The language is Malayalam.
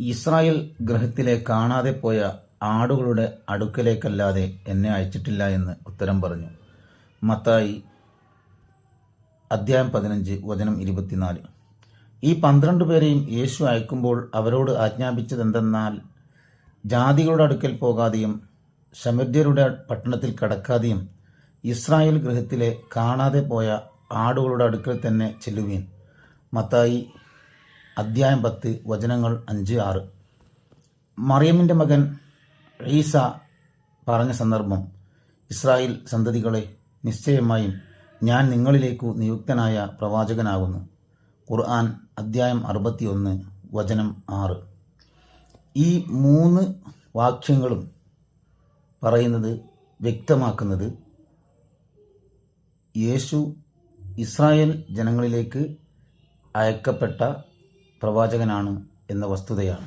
ഇസ്രായേൽ ഗൃഹത്തിലെ കാണാതെ പോയ ആടുകളുടെ അടുക്കലേക്കല്ലാതെ എന്നെ അയച്ചിട്ടില്ല എന്ന് ഉത്തരം പറഞ്ഞു. മത്തായി അദ്ധ്യായം 15 വചനം 24. ഈ 12 പേരെയും യേശു അയക്കുമ്പോൾ അവരോട് ആജ്ഞാപിച്ചതെന്തെന്നാൽ, ജാതികളുടെ അടുക്കൽ പോകാതെയും ശമര്യരുടെ പട്ടണത്തിൽ കടക്കാതെയും ഇസ്രായേൽ ഗൃഹത്തിലെ കാണാതെ പോയ ആടുകളുടെ അടുക്കൽ തന്നെ ചെല്ലുവീൻ. മത്തായി അദ്ധ്യായം 10 വചനങ്ങൾ 5-6. മറിയമിൻ്റെ മകൻ ഈസ പറഞ്ഞ സന്ദർഭം, ഇസ്രായേൽ സന്തതികളെ, നിശ്ചയമായും ഞാൻ നിങ്ങളിലേക്കു നിയുക്തനായ പ്രവാചകനാകുന്നു. ഖുർആൻ അദ്ധ്യായം 61 വചനം 6. ഈ 3 വാക്യങ്ങളും പറയുന്നത്, വ്യക്തമാക്കുന്നത്, യേശു ഇസ്രായേൽ ജനങ്ങളിലേക്ക് അയക്കപ്പെട്ട പ്രവാചകനാണ് എന്ന വസ്തുതയാണ്.